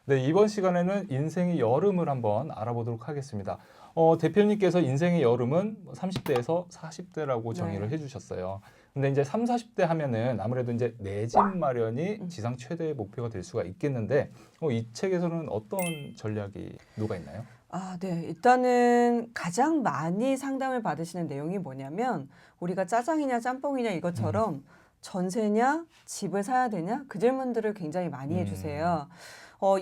네, 이번 시간에는 인생의 여름을 한번 알아보도록 하겠습니다. 대표님께서 인생의 여름은 30대에서 40대라고 정의를 네. 해주셨어요. 근데 이제 3, 40대 하면은 아무래도 이제 내 집 마련이 지상 최대의 목표가 될 수가 있겠는데, 이 책에서는 어떤 전략이 녹아 있나요? 네. 일단은 가장 많이 상담을 받으시는 내용이 뭐냐면 우리가 짜장이냐 짬뽕이냐 이것처럼 전세냐 집을 사야 되냐 그 질문들을 굉장히 많이 해주세요.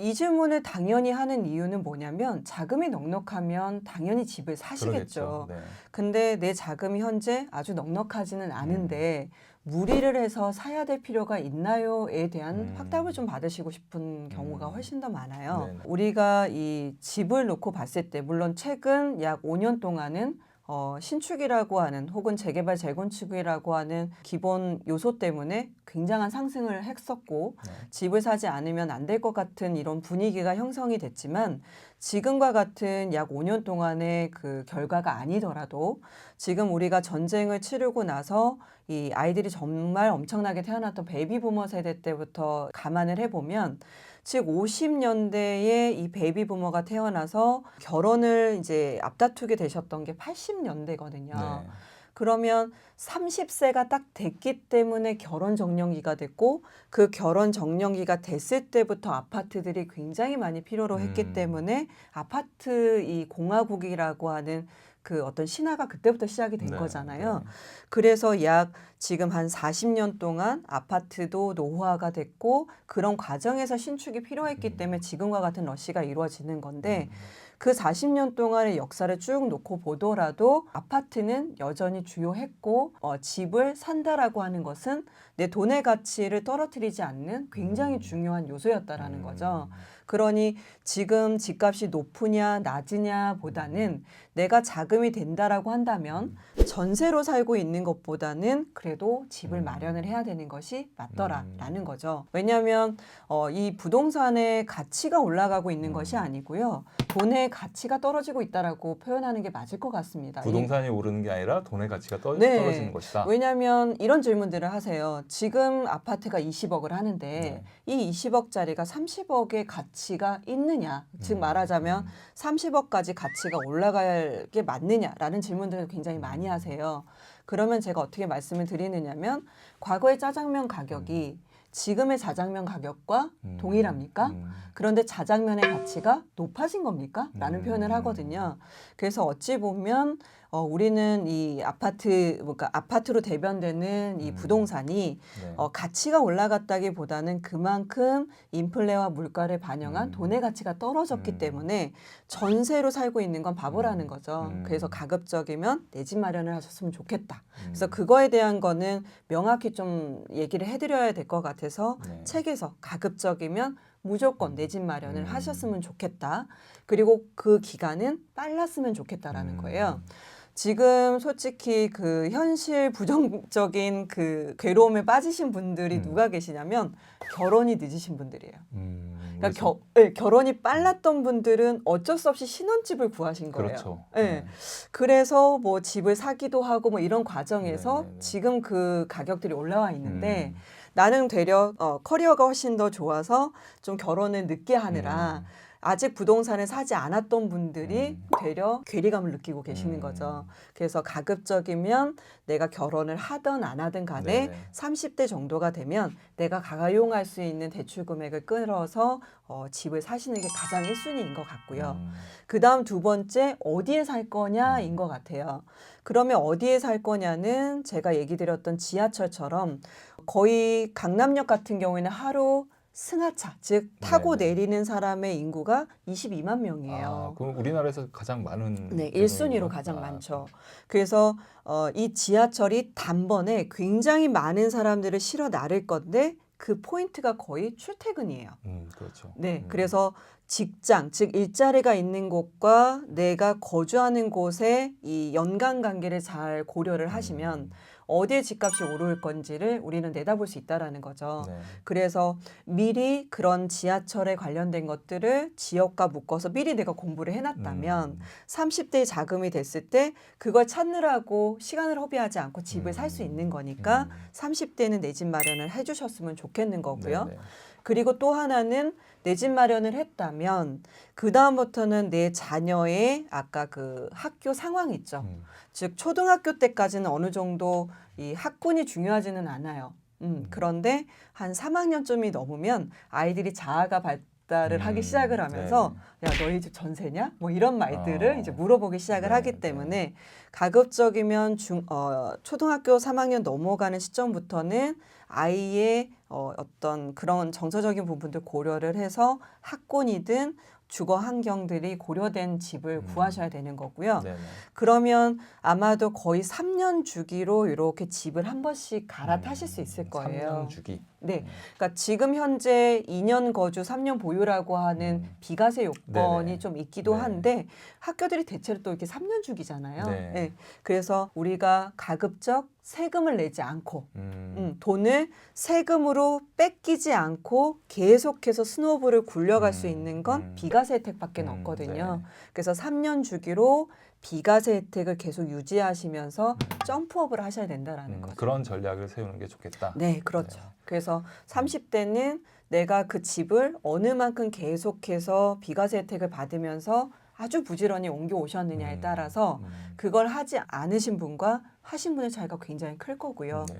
이 질문을 당연히 하는 이유는 뭐냐면 자금이 넉넉하면 당연히 집을 그러겠죠. 사시겠죠. 네. 근데 내 자금이 현재 아주 넉넉하지는 않은데 무리를 해서 사야 될 필요가 있나요?에 대한 확답을 좀 받으시고 싶은 경우가 훨씬 더 많아요. 네네. 우리가 이 집을 놓고 봤을 때 물론 최근 약 5년 동안은 신축이라고 하는 혹은 재개발 재건축이라고 하는 기본 요소 때문에 굉장한 상승을 했었고 네. 집을 사지 않으면 안 될 것 같은 이런 분위기가 형성이 됐지만 지금과 같은 약 5년 동안의 그 결과가 아니더라도 지금 우리가 전쟁을 치르고 나서 이 아이들이 정말 엄청나게 태어났던 베이비 부머 세대 때부터 감안을 해보면 즉 50년대에 이 베이비 부머가 태어나서 결혼을 이제 앞다투게 되셨던 게 80년대거든요. 네. 그러면 30세가 딱 됐기 때문에 결혼 정년기가 됐고 그 결혼 정년기가 됐을 때부터 아파트들이 굉장히 많이 필요로 했기 때문에 아파트 이 공화국이라고 하는 그 어떤 신화가 그때부터 시작이 된 네, 거잖아요. 네. 그래서 약 지금 한 40년 동안 아파트도 노후화가 됐고 그런 과정에서 신축이 필요했기 때문에 지금과 같은 러시가 이루어지는 건데 그 40년 동안의 역사를 쭉 놓고 보더라도 아파트는 여전히 주요했고 집을 산다라고 하는 것은 내 돈의 가치를 떨어뜨리지 않는 굉장히 중요한 요소였다라는 거죠. 그러니 지금 집값이 높으냐 낮으냐 보다는 내가 자금이 된다라고 한다면 전세로 살고 있는 것보다는 그래도 집을 마련을 해야 되는 것이 맞더라라는 거죠. 왜냐하면 이 부동산의 가치가 올라가고 있는 것이 아니고요. 돈의 가치가 떨어지고 있다라고 표현하는 게 맞을 것 같습니다. 부동산이 오르는 게 아니라 돈의 가치가 네. 떨어지는 것이다. 왜냐하면 이런 질문들을 하세요. 지금 아파트가 20억을 하는데 네. 이 20억짜리가 30억의 가치가 있느냐. 즉 말하자면 30억까지 가치가 올라갈 게 맞느냐라는 질문들을 굉장히 많이 하세요. 그러면 제가 어떻게 말씀을 드리느냐면 과거의 짜장면 가격이 지금의 자장면 가격과 동일합니까? 그런데 자장면의 가치가 높아진 겁니까? 라는 표현을 하거든요. 그래서 어찌 보면 우리는 이 아파트, 그러니까 아파트로 대변되는 이 부동산이 네. 가치가 올라갔다기보다는 그만큼 인플레와 물가를 반영한 돈의 가치가 떨어졌기 때문에 전세로 살고 있는 건 바보라는 거죠. 그래서 가급적이면 내 집 마련을 하셨으면 좋겠다. 그래서 그거에 대한 거는 명확히 좀 얘기를 해드려야 될 것 같아서 네. 책에서 가급적이면 무조건 내 집 마련을 하셨으면 좋겠다. 그리고 그 기간은 빨랐으면 좋겠다라는 거예요. 지금 솔직히 그 현실 부정적인 그 괴로움에 빠지신 분들이 누가 계시냐면 결혼이 늦으신 분들이에요. 그러니까 결혼이 빨랐던 분들은 어쩔 수 없이 신혼집을 구하신 거예요. 그렇죠. 네. 그래서 뭐 집을 사기도 하고 뭐 이런 과정에서 네네네. 지금 그 가격들이 올라와 있는데 나는 되려 커리어가 훨씬 더 좋아서 좀 결혼을 늦게 하느라 아직 부동산을 사지 않았던 분들이 되려 괴리감을 느끼고 계시는 거죠. 그래서 가급적이면 내가 결혼을 하든 안 하든 간에 네네. 30대 정도가 되면 내가 가용할 수 있는 대출 금액을 끌어서 집을 사시는 게 가장 1순위인 것 같고요. 그 다음 두 번째 어디에 살 거냐인 것 같아요. 그러면 어디에 살 거냐는 제가 얘기 드렸던 지하철처럼 거의 강남역 같은 경우에는 하루 승하차, 즉 타고 네네. 내리는 사람의 인구가 22만 명이에요. 그럼 우리나라에서 가장 많은 네, 규모이군요. 1순위로 가장 많죠. 그래서 이 지하철이 단번에 굉장히 많은 사람들을 실어 나를 건데 그 포인트가 거의 출퇴근이에요. 그렇죠. 네, 그래서 직장, 즉 일자리가 있는 곳과 내가 거주하는 곳의 이 연관 관계를 잘 고려를 하시면 어디에 집값이 오를 건지를 우리는 내다볼 수 있다라는 거죠. 네. 그래서 미리 그런 지하철에 관련된 것들을 지역과 묶어서 미리 내가 공부를 해놨다면 30대의 자금이 됐을 때 그걸 찾느라고 시간을 허비하지 않고 집을 살 수 있는 거니까 30대는 내 집 마련을 해주셨으면 좋겠는 거고요. 네네. 그리고 또 하나는 내 집 마련을 했다면 그 다음부터는 내 자녀의 아까 그 학교 상황 있죠. 즉 초등학교 때까지는 어느 정도 이 학군이 중요하지는 않아요. 그런데 한 3학년쯤이 넘으면 아이들이 자아가 발달을 하기 시작을 하면서 야 너희 집 전세냐? 뭐 이런 말들을 이제 물어보기 시작을 하기 때문에 가급적이면 초등학교 3학년 넘어가는 시점부터는 아이의 어떤 그런 정서적인 부분들 고려를 해서 학군이든 주거 환경들이 고려된 집을 구하셔야 되는 거고요. 네네. 그러면 아마도 거의 3년 주기로 이렇게 집을 한 번씩 갈아타실 수 있을 거예요. 3년 주기. 네, 그러니까 지금 현재 2년 거주 3년 보유라고 하는 비과세 요건이 네네. 좀 있기도 네. 한데 학교들이 대체로 또 이렇게 3년 주기잖아요. 네. 네, 그래서 우리가 가급적 세금을 내지 않고 돈을 세금으로 뺏기지 않고 계속해서 스노우볼을 굴려갈 수 있는 건 비과세 혜택밖에 없거든요. 네. 그래서 3년 주기로 비과세 혜택을 계속 유지하시면서 점프업을 하셔야 된다라는 거죠. 그런 전략을 세우는 게 좋겠다. 네, 그렇죠. 네. 그래서 30대는 내가 그 집을 어느 만큼 계속해서 비과세 혜택을 받으면서 아주 부지런히 옮겨 오셨느냐에 따라서 그걸 하지 않으신 분과 하신 분의 차이가 굉장히 클 거고요. 네.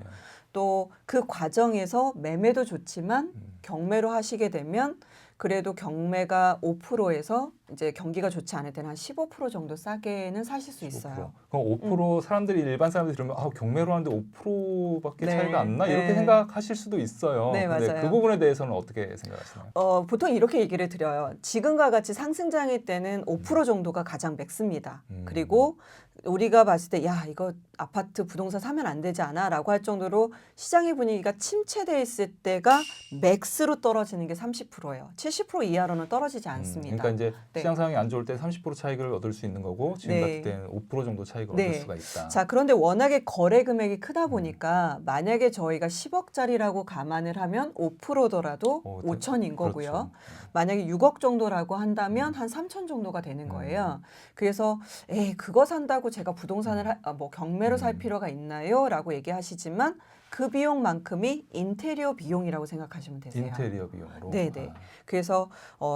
또 그 과정에서 매매도 좋지만 경매로 하시게 되면 그래도 경매가 5%에서 이제 경기가 좋지 않을 때는 한 15% 정도 싸게는 사실 수 15%. 있어요. 그럼 5% 사람들이 일반 사람들이 들으면 경매로 하는데 5%밖에 네, 차이가 안 나? 네. 이렇게 생각하실 수도 있어요. 네, 근데 맞아요. 그 부분에 대해서는 어떻게 생각하시나요? 보통 이렇게 얘기를 드려요. 지금과 같이 상승장일 때는 5% 정도가 가장 맥스입니다. 그리고 우리가 봤을 때 야 이거 아파트 부동산 사면 안 되지 않아? 라고 할 정도로 시장의 분위기가 침체돼 있을 때가 맥스로 떨어지는 게 30%예요. 70% 이하로는 떨어지지 않습니다. 그러니까 이제 네. 시장 상황이 안 좋을 때 30% 차익을 얻을 수 있는 거고 지금 네. 같을 때는 5% 정도 차익을 네. 얻을 수가 있다. 자, 그런데 워낙에 거래 금액이 크다 보니까 만약에 저희가 10억짜리라고 감안을 하면 5%더라도 5천인 거고요. 그렇죠. 만약에 6억 정도라고 한다면 한 3천 정도가 되는 거예요. 그래서 그거 산다고 제가 부동산을 뭐 경매로 살 필요가 있나요? 라고 얘기하시지만 그 비용만큼이 인테리어 비용이라고 생각하시면 되세요. 인테리어 비용으로. 네네. 그래서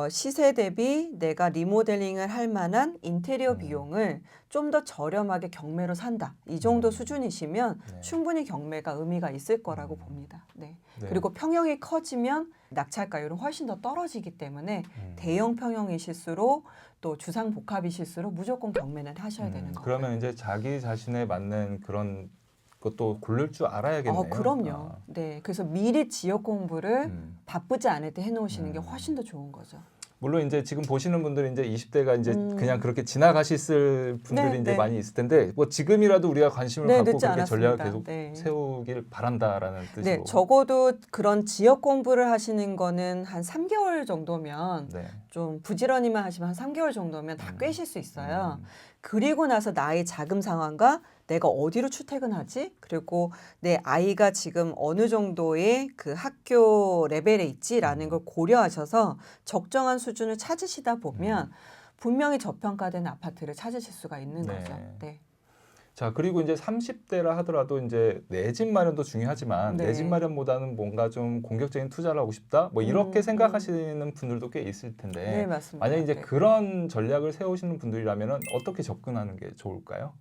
시세 대비 내가 리모델링을 할 만한 인테리어 비용을 좀 더 저렴하게 경매로 산다. 이 정도 수준이시면 네. 충분히 경매가 의미가 있을 거라고 봅니다. 네. 네. 그리고 평형이 커지면 낙찰가율은 훨씬 더 떨어지기 때문에 대형 평형이실수록 또 주상 복합이실수록 무조건 경매는 하셔야 되는 거고요. 그러면 이제 자기 자신에 맞는 그런 것도 고를 줄 알아야겠네요. 그럼요. 네. 그래서 미리 지역 공부를 바쁘지 않을 때 해놓으시는 게 훨씬 더 좋은 거죠. 물론 이제 지금 보시는 분들은 이제 20대가 이제 그냥 그렇게 지나가실 분들이 네, 이제 네. 많이 있을 텐데 뭐 지금이라도 우리가 관심을 네, 갖고 늦지 그렇게 전략을 않았습니다. 계속 네. 세우길 바란다라는 뜻이고. 네, 적어도 그런 지역 공부를 하시는 거는 한 3개월 정도면 네. 좀 부지런히만 하시면 한 3개월 정도면 다 꿰실 수 있어요. 그리고 나서 나의 자금 상황과 내가 어디로 출퇴근하지? 그리고 내 아이가 지금 어느 정도의 그 학교 레벨에 있지라는 걸 고려하셔서 적정한 수준을 찾으시다 보면 분명히 저평가된 아파트를 찾으실 수가 있는 네. 거죠. 네. 자, 그리고 이제 30대라 하더라도 이제 내 집 마련도 중요하지만 네. 내 집 마련보다는 뭔가 좀 공격적인 투자를 하고 싶다. 뭐 이렇게 생각하시는 분들도 꽤 있을 텐데. 네, 맞습니다. 만약 이제 네. 그런 전략을 세우시는 분들이라면 어떻게 접근하는 게 좋을까요?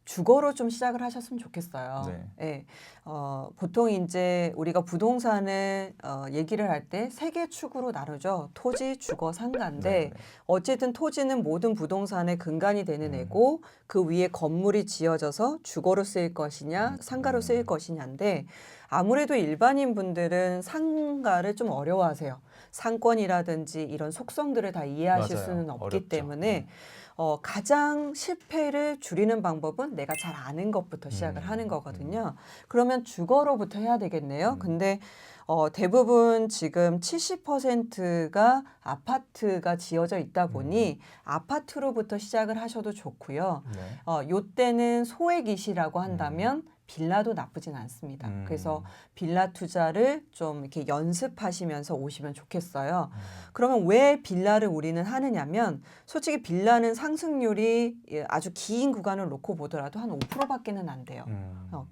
주거로 좀 시작을 하셨으면 좋겠어요. 네. 네. 보통 이제 우리가 부동산을 얘기를 할 때 세 개 축으로 나누죠. 토지, 주거, 상가인데 네, 네. 어쨌든 토지는 모든 부동산의 근간이 되는 애고 그 위에 건물이 지어져서 주거로 쓰일 것이냐, 상가로 쓰일 것이냐인데 아무래도 일반인 분들은 상가를 좀 어려워하세요. 상권이라든지 이런 속성들을 다 이해하실 맞아요. 수는 없기 어렵죠. 때문에 가장 실패를 줄이는 방법은 내가 잘 아는 것부터 시작을 하는 거거든요. 그러면 주거로부터 해야 되겠네요. 근데 대부분 지금 70%가 아파트가 지어져 있다 보니 아파트로부터 시작을 하셔도 좋고요. 네. 요때는 소액이시라고 한다면 빌라도 나쁘진 않습니다. 그래서 빌라 투자를 좀 이렇게 연습하시면서 오시면 좋겠어요. 그러면 왜 빌라를 우리는 하느냐면 솔직히 빌라는 상승률이 아주 긴 구간을 놓고 보더라도 한 5%밖에는 안 돼요.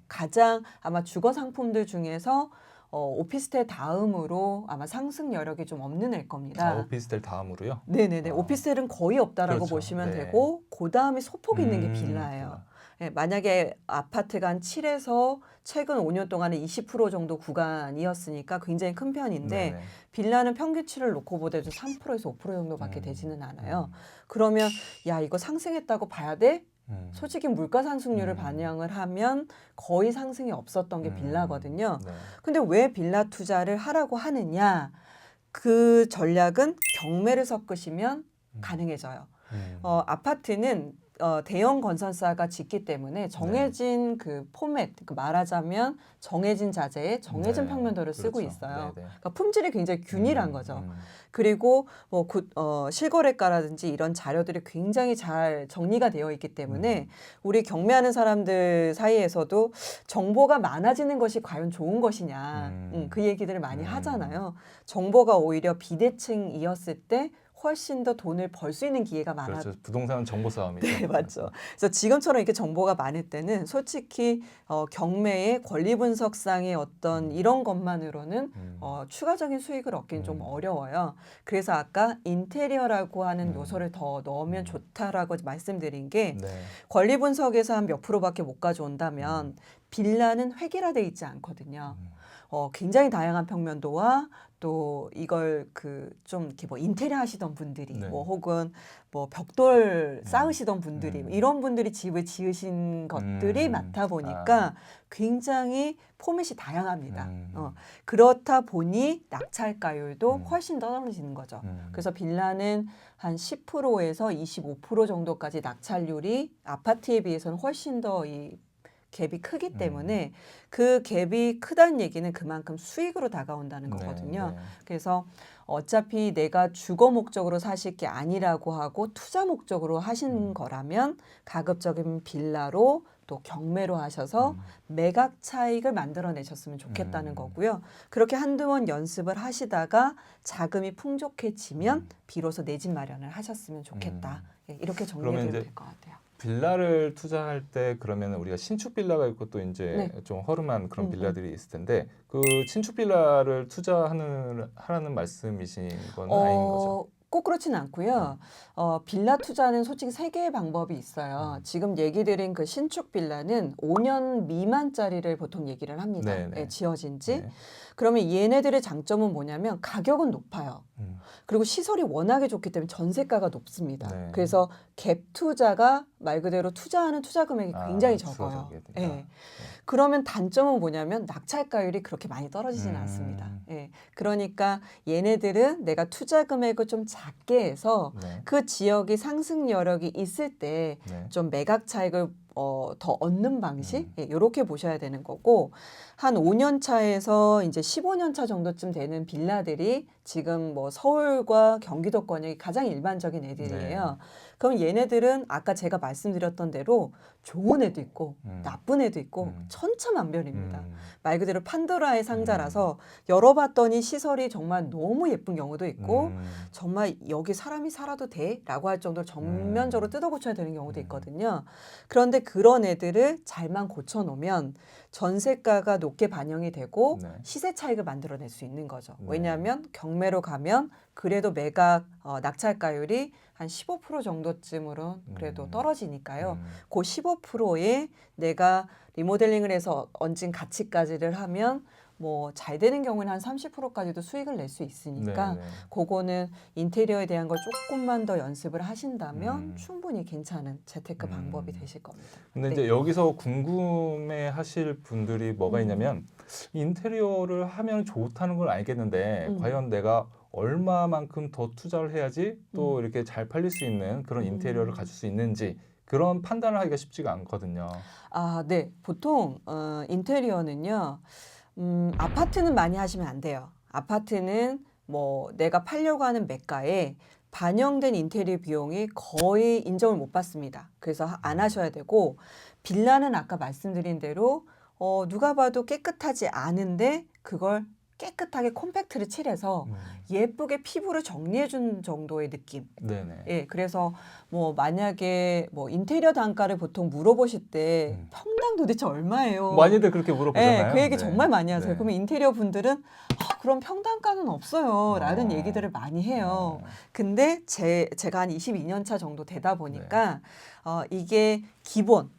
가장 아마 주거 상품들 중에서 오피스텔 다음으로 아마 상승 여력이 좀 없는 애일 겁니다. 아, 오피스텔 다음으로요? 네네네. 아. 오피스텔은 거의 없다라고 그렇죠. 보시면 네. 되고 그 다음에 소폭 있는 게 빌라예요. 빌라. 예, 만약에 아파트가 한 7에서 최근 5년 동안에 20% 정도 구간이었으니까 굉장히 큰 편인데 네네. 빌라는 평균치를 놓고 보더라도 3%에서 5% 정도밖에 되지는 않아요. 음. 그러면 야 이거 상승했다고 봐야 돼? 음. 솔직히 물가 상승률을 반영을 하면 거의 상승이 없었던 게 빌라거든요. 네. 근데 왜 빌라 투자를 하라고 하느냐? 그 전략은 경매를 섞으시면 가능해져요. 아파트는 대형 건설사가 짓기 때문에 정해진 그 포맷, 그 말하자면 정해진 자재에 정해진 네, 평면도를 쓰고 그렇죠. 있어요. 네네. 그러니까 품질이 굉장히 균일한 거죠. 음. 그리고 뭐 실거래가라든지 이런 자료들이 굉장히 잘 정리가 되어 있기 때문에 우리 경매하는 사람들 사이에서도 정보가 많아지는 것이 과연 좋은 것이냐 그 얘기들을 많이 하잖아요. 정보가 오히려 비대칭이었을 때 훨씬 더 돈을 벌 수 있는 기회가 많아. 그렇죠. 부동산은 정보 싸움이죠. 네, 맞죠. 그래서 지금처럼 이렇게 정보가 많을 때는 솔직히 경매의 권리 분석상의 어떤 이런 것만으로는 추가적인 수익을 얻기는 좀 어려워요. 그래서 아까 인테리어라고 하는 요소를 더 넣으면 좋다라고 말씀드린 게 네. 권리 분석에서 한 몇 프로밖에 못 가져온다면 빌라는 획일화돼 있지 않거든요. 굉장히 다양한 평면도와 또 이걸 그 좀 이렇게 뭐 인테리어 하시던 분들이 네. 뭐 혹은 뭐 벽돌 쌓으시던 분들이 이런 분들이 집을 지으신 것들이 많다 보니까 굉장히 포맷이 다양합니다. 그렇다 보니 낙찰가율도 훨씬 떨어지는 거죠. 그래서 빌라는 한 10%에서 25% 정도까지 낙찰률이 아파트에 비해서는 훨씬 더 이 갭이 크기 때문에 그 갭이 크다는 얘기는 그만큼 수익으로 다가온다는 거거든요. 네. 그래서 어차피 내가 주거 목적으로 사실 게 아니라고 하고 투자 목적으로 하신 거라면 가급적이면 빌라로 또 경매로 하셔서 매각 차익을 만들어내셨으면 좋겠다는 거고요. 그렇게 한두 번 연습을 하시다가 자금이 풍족해지면 비로소 내 집 마련을 하셨으면 좋겠다. 예, 이렇게 정리해도 될 것 같아요. 빌라를 투자할 때 그러면 우리가 신축 빌라가 있고 또 이제 좀 허름한 그런 빌라들이 있을 텐데 그 신축 빌라를 하라는 말씀이신 건 아닌 거죠? 꼭 그렇진 않고요. 빌라 투자는 솔직히 세 개의 방법이 있어요. 지금 얘기 드린 그 신축 빌라는 5년 미만짜리를 보통 얘기를 합니다. 예, 지어진 지. 네. 그러면 얘네들의 장점은 뭐냐면 가격은 높아요. 그리고 시설이 워낙에 좋기 때문에 전세가가 높습니다. 네. 그래서 갭 투자가 말 그대로 투자하는 투자 금액이 굉장히 적어요. 예. 그러면 단점은 뭐냐면 낙찰가율이 그렇게 많이 떨어지지는 않습니다. 예. 그러니까 얘네들은 내가 투자 금액을 좀 작게 해서 그 지역이 상승 여력이 있을 때 좀 매각 차익을 더 얻는 방식 이렇게 보셔야 되는 거고 한 5년 차에서 이제 15년 차 정도쯤 되는 빌라들이 지금 뭐 서울과 경기도권이 가장 일반적인 애들이에요. 그럼 얘네들은 아까 제가 말씀드렸던 대로 좋은 애도 있고 나쁜 애도 있고 천차만별입니다. 말 그대로 판도라의 상자라서 열어봤더니 시설이 정말 너무 예쁜 경우도 있고 정말 여기 사람이 살아도 돼? 라고 할 정도로 전면적으로 뜯어 고쳐야 되는 경우도 있거든요. 그런데 그런 애들을 잘만 고쳐놓으면 전세가가 높게 반영이 되고 시세 차익을 만들어낼 수 있는 거죠. 왜냐하면 경매로 가면 그래도 매각 낙찰가율이 한 15% 정도쯤으로 그래도 떨어지니까요. 그 15%에 내가 리모델링을 해서 얹은 가치까지를 하면 뭐 잘 되는 경우는 한 30%까지도 수익을 낼 수 있으니까 그거는 인테리어에 대한 걸 조금만 더 연습을 하신다면 충분히 괜찮은 재테크 방법이 되실 겁니다. 근데 이제 여기서 궁금해 하실 분들이 뭐가 있냐면 인테리어를 하면 좋다는 걸 알겠는데 과연 내가 얼마만큼 더 투자를 해야지 또 이렇게 잘 팔릴 수 있는 그런 인테리어를 가질 수 있는지 그런 판단을 하기가 쉽지가 않거든요. 아, 네. 보통 인테리어는요. 아파트는 많이 하시면 안 돼요. 아파트는 뭐 내가 팔려고 하는 매가에 반영된 인테리어 비용이 거의 인정을 못 받습니다. 그래서 안 하셔야 되고 빌라는 아까 말씀드린 대로 누가 봐도 깨끗하지 않은데 그걸 깨끗하게 콤팩트를 칠해서 예쁘게 피부를 정리해 준 정도의 느낌. 네네. 예, 그래서 뭐 만약에 뭐 인테리어 단가를 보통 물어보실 때 평당 도대체 얼마예요? 많이들 그렇게 물어보잖아요. 예, 그 얘기 네. 정말 많이 하세요. 네. 그러면 인테리어 분들은 그럼 평당가는 없어요. 라는 얘기들을 많이 해요. 근데 제가 한 22년 차 정도 되다 보니까 이게 기본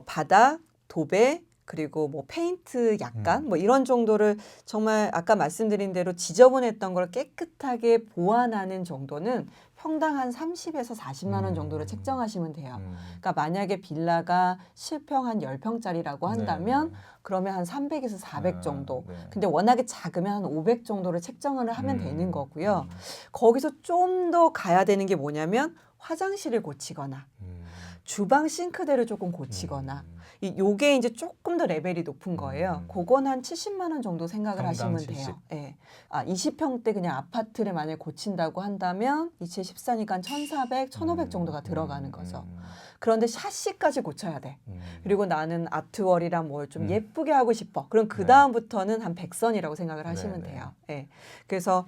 바닥, 도배, 그리고 뭐 페인트 약간 뭐 이런 정도를 정말 아까 말씀드린 대로 지저분했던 걸 깨끗하게 보완하는 정도는 평당 한 30에서 40만 원 정도로 책정하시면 돼요. 그러니까 만약에 빌라가 실평 한 10평짜리라고 한다면 그러면 한 300에서 400 정도. 네. 근데 워낙에 작으면 한 500 정도를 책정을 하면 되는 거고요. 거기서 좀 더 가야 되는 게 뭐냐면 화장실을 고치거나 주방 싱크대를 조금 고치거나 요게 이제 조금 더 레벨이 높은 거예요. 그건 한 70만 원 정도 생각을 하시면 70. 돼요. 예. 20평대 그냥 아파트를 만약에 고친다고 한다면 2014니까 한 1,400, 1,500 정도가 들어가는 거죠. 그런데 샤시까지 고쳐야 돼. 그리고 나는 아트월이랑 뭘 좀 예쁘게 하고 싶어. 그럼 그 다음부터는 한 100선이라고 생각을 하시면 돼요. 예. 그래서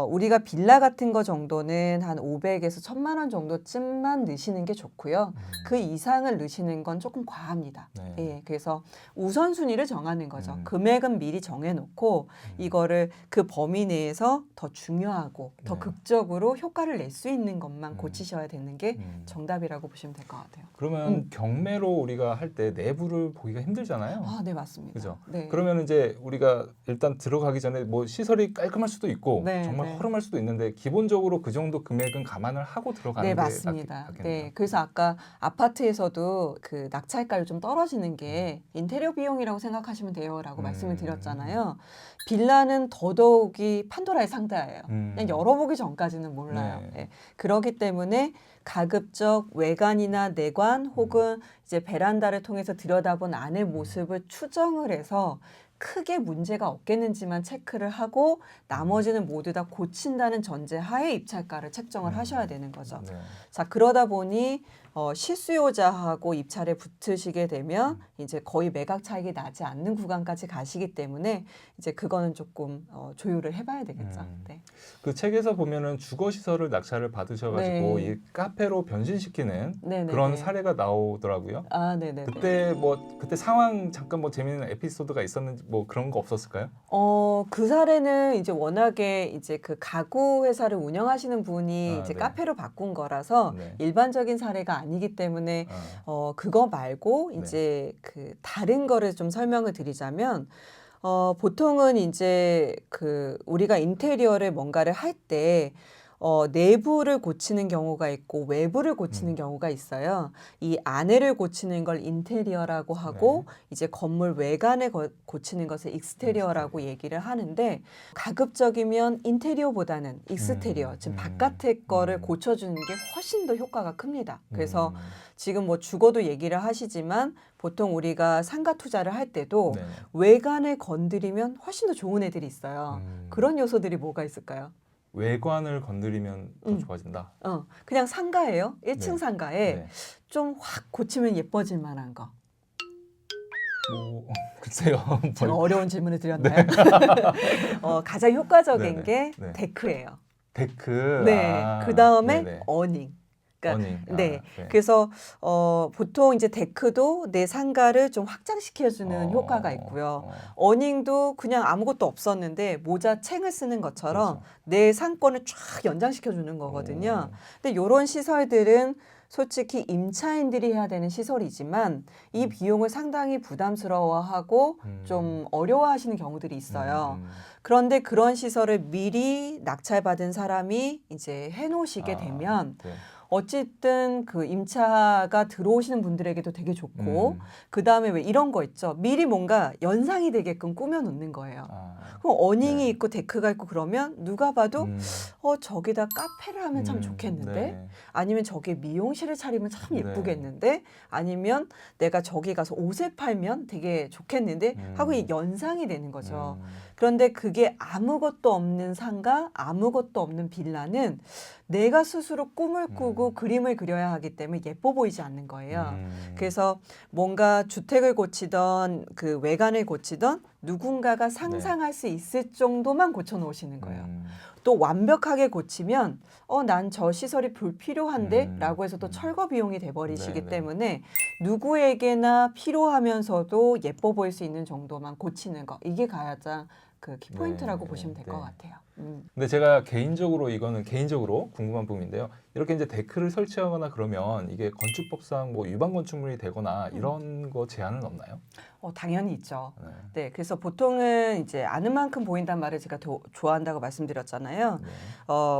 우리가 빌라 같은 거 정도는 한 500에서 1,000만 원 정도쯤만 넣으시는 게 좋고요. 그 이상을 넣으시는 건 조금 과합니다. 예. 그래서 우선순위를 정하는 거죠. 금액은 미리 정해놓고 이거를 그 범위 내에서 더 중요하고 더 극적으로 효과를 낼 수 있는 것만 고치셔야 되는 게 정답이라고 보시면 될 것 같아요. 그러면 경매로 우리가 할 때 내부를 보기가 힘들잖아요. 네, 맞습니다. 그죠? 네. 그러면 이제 우리가 일단 들어가기 전에 뭐 시설이 깔끔할 수도 있고 정말 허름할 수도 있는데 기본적으로 그 정도 금액은 감안을 하고 들어가는 네, 게 맞습니다. 낫겠네요. 네, 그래서 아까 아파트에서도 그 낙찰가율 좀 떨어지는 게 인테리어 비용이라고 생각하시면 돼요라고 말씀을 드렸잖아요. 빌라는 더더욱이 판도라의 상자예요. 그냥 열어보기 전까지는 몰라요. 네. 그렇기 때문에 가급적 외관이나 내관 혹은 이제 베란다를 통해서 들여다본 안의 모습을 추정을 해서 크게 문제가 없겠는지만 체크를 하고 나머지는 모두 다 고친다는 전제 하에 입찰가를 책정을 하셔야 되는 거죠. 자, 그러다 보니 실수요자하고 입찰에 붙으시게 되면 이제 거의 매각 차익이 나지 않는 구간까지 가시기 때문에 이제 그거는 조금 조율을 해봐야 되겠죠. 네. 그 책에서 보면은 주거 시설을 낙찰을 받으셔가지고 이 카페로 변신시키는 그런 사례가 나오더라고요. 네네. 그때 상황 잠깐 뭐 재미있는 에피소드가 있었는지 뭐 그런 거 없었을까요? 그 사례는 이제 워낙에 이제 그 가구 회사를 운영하시는 분이 이제 카페로 바꾼 거라서 일반적인 사례가 아니기 때문에 그거 말고 이제 그 다른 거를 좀 설명을 드리자면 보통은 이제 그 우리가 인테리어를 뭔가를 할 때 내부를 고치는 경우가 있고 외부를 고치는 경우가 있어요. 이 안에를 고치는 걸 인테리어라고 하고 이제 건물 외관을 고치는 것을 익스테리어라고 얘기를 하는데 가급적이면 인테리어보다는 익스테리어, 지금 바깥의 거를 고쳐주는 게 훨씬 더 효과가 큽니다. 그래서 지금 뭐 주거도 얘기를 하시지만 보통 우리가 상가 투자를 할 때도 외관을 건드리면 훨씬 더 좋은 애들이 있어요. 그런 요소들이 뭐가 있을까요? 외관을 건드리면 더 좋아진다. 그냥 상가예요. 1층 상가에 좀 확 고치면 예뻐질 만한 거. 글쎄요. 제가 어려운 질문을 드렸나요? 가장 효과적인 게 데크예요. 데크. 네. 그 다음에 어닝. 그래서 보통 이제 데크도 내 상가를 좀 확장시켜주는 효과가 있고요. 어닝도 그냥 아무것도 없었는데 모자 챙을 쓰는 것처럼 내 상권을 쫙 연장시켜주는 거거든요. 근데 이런 시설들은 솔직히 임차인들이 해야 되는 시설이지만 이 비용을 상당히 부담스러워하고 좀 어려워하시는 경우들이 있어요. 그런데 그런 시설을 미리 낙찰받은 사람이 이제 해놓으시게 되면 어쨌든 그 임차가 들어오시는 분들에게도 되게 좋고 그 다음에 왜 이런 거 있죠. 미리 뭔가 연상이 되게끔 꾸며놓는 거예요. 그럼 어닝이 있고 데크가 있고 그러면 누가 봐도 저기다 카페를 하면 참 좋겠는데 아니면 저기 미용실을 차리면 참 예쁘겠는데 아니면 내가 저기 가서 옷을 팔면 되게 좋겠는데 하고 연상이 되는 거죠. 그런데 그게 아무것도 없는 상가, 아무것도 없는 빌라는 내가 스스로 꿈을 꾸고 그림을 그려야 하기 때문에 예뻐 보이지 않는 거예요. 그래서 뭔가 주택을 고치던 그 외관을 고치던 누군가가 상상할 수 있을 정도만 고쳐 놓으시는 거예요. 또 완벽하게 고치면 난 저 시설이 불필요한데 라고 해서 또 철거 비용이 돼버리시기 네네. 때문에 누구에게나 필요하면서도 예뻐 보일 수 있는 정도만 고치는 거 이게 가장 그 키포인트라고 네, 보시면 될 것 네. 같아요. 근데 제가 개인적으로 이거는 개인적으로 궁금한 부분인데요. 이렇게 이제 데크를 설치하거나 그러면 이게 건축법상 뭐 위반 건축물이 되거나 이런 거 제한은 없나요? 당연히 있죠. 네. 네, 그래서 보통은 이제 아는 만큼 보인단 말을 제가 좋아한다고 말씀드렸잖아요. 네.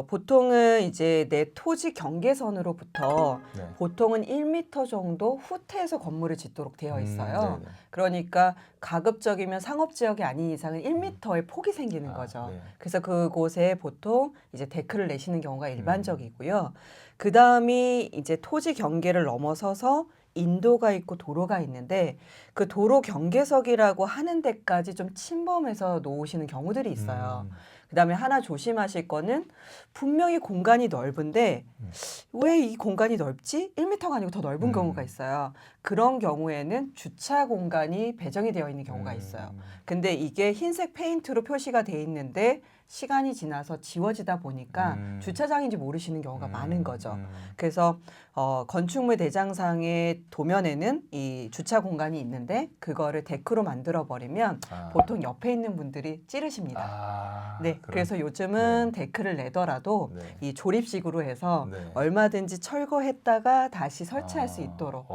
보통은 이제 내 토지 경계선으로부터 네. 보통은 1m 정도 후퇴해서 건물을 짓도록 되어 있어요. 네네. 그러니까 가급적이면 상업지역이 아닌 이상은 1m의 폭이 생기는 거죠. 네. 그래서 그곳에 보통 이제 데크를 내시는 경우가 일반적이고요. 그 다음이 이제 토지 경계를 넘어서서 인도가 있고 도로가 있는데 그 도로 경계석이라고 하는 데까지 좀 침범해서 놓으시는 경우들이 있어요. 그다음에 하나 조심하실 거는 분명히 공간이 넓은데 왜 이 공간이 넓지? 1m가 아니고 더 넓은 경우가 있어요. 그런 경우에는 주차 공간이 배정이 되어 있는 경우가 있어요. 근데 이게 흰색 페인트로 표시가 돼 있는데 시간이 지나서 지워지다 보니까 주차장인지 모르시는 경우가 많은 거죠. 그래서 건축물 대장상의 도면에는 이 주차 공간이 있는데 그거를 데크로 만들어 버리면 보통 옆에 있는 분들이 찌르십니다. 네, 그래서 요즘은 데크를 내더라도 네. 이 조립식으로 해서 네. 얼마든지 철거했다가 다시 설치할 수 있도록.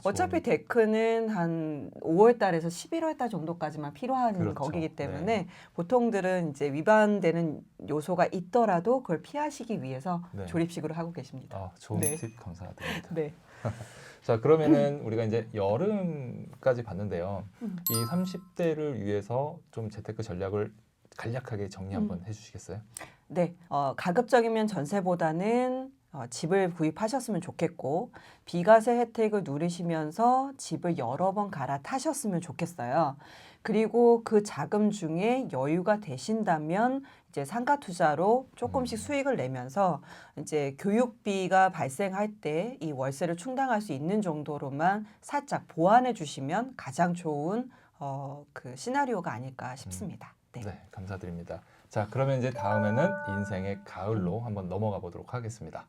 어차피 데크는 한 5월 달에서 11월 달 정도까지만 필요한 그렇죠. 거기기 때문에 네. 보통들은 이제 위반되는 요소가 있더라도 그걸 피하시기 위해서 네. 조립식으로 하고 계십니다. 좋은 네. 팁 감사드립니다. 네. 자, 그러면은 우리가 이제 여름까지 봤는데요. 이 30대를 위해서 좀 재테크 전략을 간략하게 정리 한번 해주시겠어요? 네, 가급적이면 전세보다는 집을 구입하셨으면 좋겠고 비과세 혜택을 누리시면서 집을 여러 번 갈아타셨으면 좋겠어요. 그리고 그 자금 중에 여유가 되신다면 이제 상가 투자로 조금씩 수익을 내면서 이제 교육비가 발생할 때 이 월세를 충당할 수 있는 정도로만 살짝 보완해 주시면 가장 좋은 그 시나리오가 아닐까 싶습니다. 네. 네, 감사드립니다. 자, 그러면 이제 다음에는 인생의 가을로 한번 넘어가 보도록 하겠습니다.